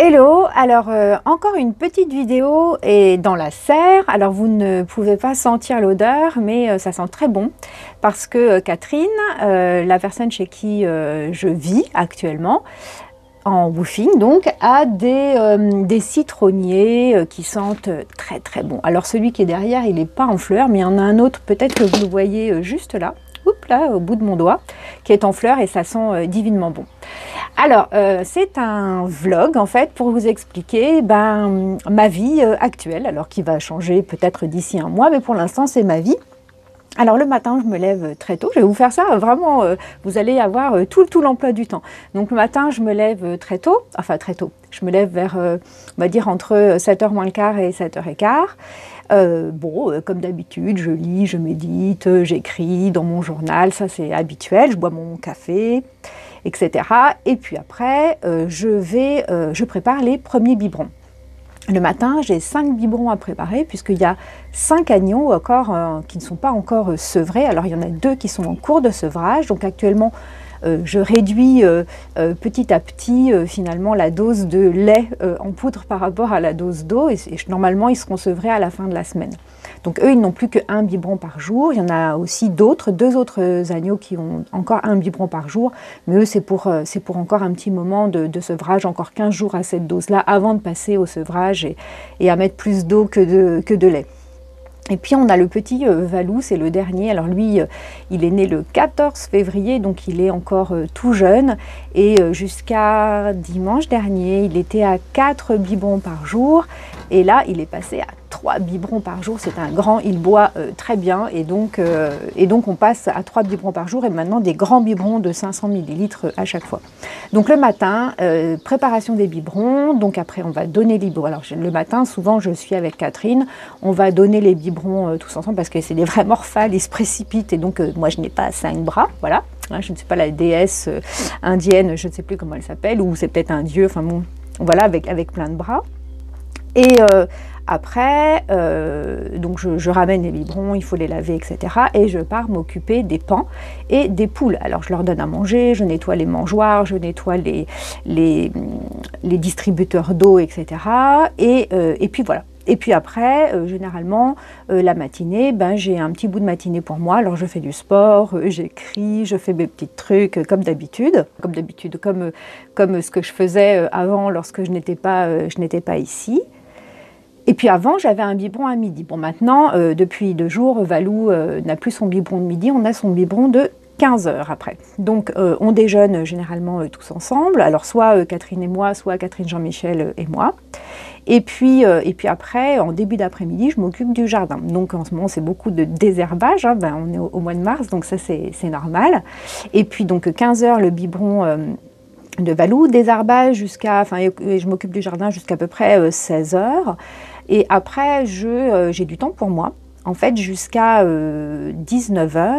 Hello, alors encore une petite vidéo et dans la serre. Alors vous ne pouvez pas sentir l'odeur, mais ça sent très bon parce que Catherine, la personne chez qui je vis actuellement, en woofing donc, a des citronniers qui sentent très très bon. Alors celui qui est derrière, il n'est pas en fleurs, mais il y en a un autre, peut-être que vous le voyez juste là, là au bout de mon doigt, qui est en fleurs et ça sent divinement bon. Alors, c'est un vlog en fait pour vous expliquer ma vie actuelle, alors qui va changer peut-être d'ici un mois, mais pour l'instant c'est ma vie. Alors le matin, je me lève très tôt. Je vais vous faire ça vraiment, vous allez avoir tout l'emploi du temps. Donc le matin, je me lève très tôt, enfin très tôt. Je me lève vers, on va dire, entre 7h moins le quart et 7h15. Comme d'habitude, je lis, je médite, j'écris dans mon journal, ça c'est habituel. Je bois mon café, etc. Et puis après, je prépare les premiers biberons. Le matin, j'ai 5 biberons à préparer puisqu'il y a 5 agneaux encore qui ne sont pas encore sevrés. Alors il y en a 2 qui sont en cours de sevrage. Donc actuellement, je réduis petit à petit finalement la dose de lait en poudre par rapport à la dose d'eau. Et normalement, ils seront sevrés à la fin de la semaine. Donc eux, ils n'ont plus qu'un biberon par jour. Il y en a aussi d'autres, 2 autres agneaux qui ont encore un biberon par jour. Mais eux, c'est pour encore un petit moment de sevrage, encore 15 jours à cette dose-là, avant de passer au sevrage et à mettre plus d'eau que de lait. Et puis on a le petit Valou, c'est le dernier. Alors lui, il est né le 14 février, donc il est encore tout jeune. Et jusqu'à dimanche dernier, il était à 4 biberons par jour. Et là, il est passé à 3 biberons par jour. C'est un grand, il boit très bien. Et donc on passe à 3 biberons par jour et maintenant des grands biberons de 500 ml à chaque fois. Donc le matin, préparation des biberons. Donc après, on va donner les biberons. Alors le matin, souvent, je suis avec Catherine. On va donner les biberons tous ensemble parce que c'est des vrais morphales, ils se précipitent. Et donc, moi, je n'ai pas 5 bras, voilà. Je ne suis pas la déesse indienne, je ne sais plus comment elle s'appelle, ou c'est peut-être un dieu, enfin bon, voilà, avec plein de bras. Et après, donc je ramène les biberons, il faut les laver, etc. Et je pars m'occuper des paons et des poules. Alors je leur donne à manger, je nettoie les mangeoires, je nettoie les distributeurs d'eau, etc. Et puis voilà. Et puis après, généralement, la matinée, j'ai un petit bout de matinée pour moi. Alors je fais du sport, j'écris, je fais mes petits trucs comme d'habitude, comme ce que je faisais avant lorsque je n'étais pas ici. Et puis avant, j'avais un biberon à midi. Bon, maintenant, depuis 2 jours, Valou n'a plus son biberon de midi, on a son biberon de 15h après. Donc on déjeune généralement tous ensemble, alors soit Catherine et moi, soit Catherine, Jean-Michel et moi. Et puis après, en début d'après-midi, je m'occupe du jardin. Donc en ce moment, c'est beaucoup de désherbage, on est au mois de mars, donc ça c'est normal. Et puis donc 15h, le biberon de Valou, désherbage je m'occupe du jardin jusqu'à peu près 16h. Et après, j'ai du temps pour moi. En fait, jusqu'à 19h,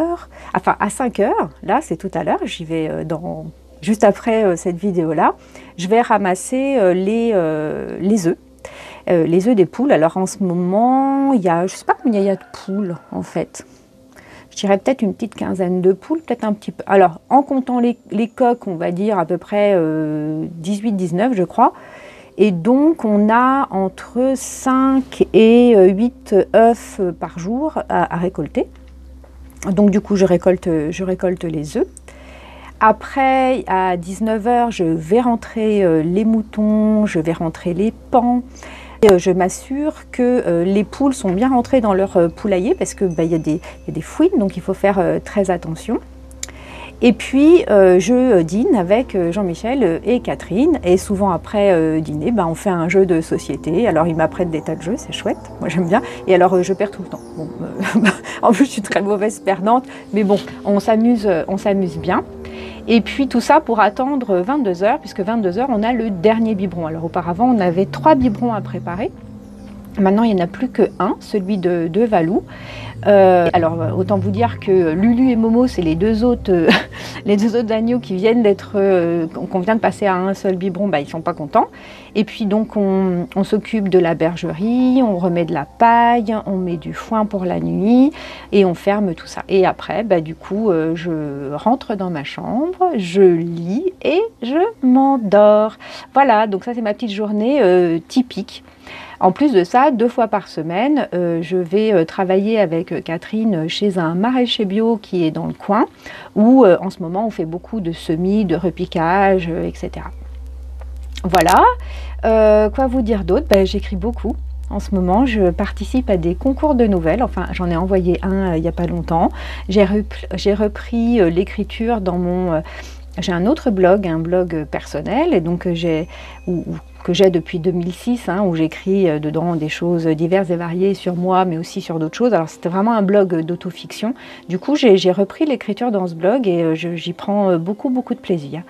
enfin à 5h, là c'est tout à l'heure, j'y vais juste après cette vidéo-là, je vais ramasser les œufs. Les œufs des poules. Alors en ce moment, je ne sais pas combien il y a de poules en fait. Je dirais peut-être une petite quinzaine de poules, peut-être un petit peu. Alors en comptant les coques, on va dire à peu près 18-19 je crois. Et donc on a entre 5 et 8 œufs par jour à récolter. Donc du coup je récolte les œufs. Après, à 19h, je vais rentrer les moutons, je vais rentrer les paons. Et je m'assure que les poules sont bien rentrées dans leur poulailler parce que y a des fouines, donc il faut faire très attention. Et puis je dîne avec Jean-Michel et Catherine. Et souvent après dîner, on fait un jeu de société. Alors ils m'apprêtent des tas de jeux, c'est chouette, moi j'aime bien. Et alors je perds tout le temps. Bon, en plus je suis très mauvaise perdante, mais bon, on s'amuse bien. Et puis tout ça pour attendre 22h, puisque 22h on a le dernier biberon. Alors auparavant on avait 3 biberons à préparer. Maintenant il n'y en a plus qu'un, celui de Valou. Alors autant vous dire que Lulu et Momo, c'est les deux autres, les deux autres agneaux qui viennent d'être, qu'on vient de passer à un seul biberon, bah, ils sont pas contents. Et puis donc on s'occupe de la bergerie, on remet de la paille, on met du foin pour la nuit et on ferme tout ça. Et après, bah, du coup, je rentre dans ma chambre, je lis et je m'endors. Voilà, donc ça c'est ma petite journée typique. En plus de ça, 2 fois par semaine, je vais travailler avec Catherine chez un maraîcher bio qui est dans le coin, où en ce moment on fait beaucoup de semis, de repiquage, etc. Voilà. Quoi vous dire d'autre? Ben, j'écris beaucoup. En ce moment, je participe à des concours de nouvelles. Enfin, j'en ai envoyé un il n'y a pas longtemps. J'ai repris l'écriture dans mon... j'ai un autre blog, un blog personnel, et donc que j'ai depuis 2006, hein, où j'écris dedans des choses diverses et variées sur moi, mais aussi sur d'autres choses. Alors c'était vraiment un blog d'autofiction. Du coup, j'ai repris l'écriture dans ce blog et j'y prends beaucoup de plaisir.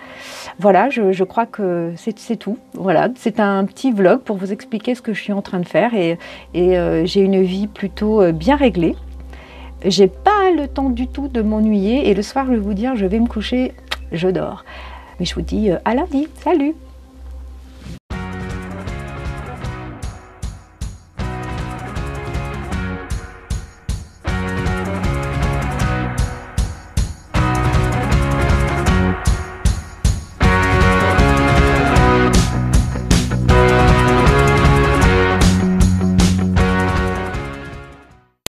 Voilà, je crois que c'est tout. Voilà, c'est un petit vlog pour vous expliquer ce que je suis en train de faire et j'ai une vie plutôt bien réglée. J'ai pas le temps du tout de m'ennuyer et le soir, je vais vous dire, je vais me coucher, je dors. Mais je vous dis à lundi, salut!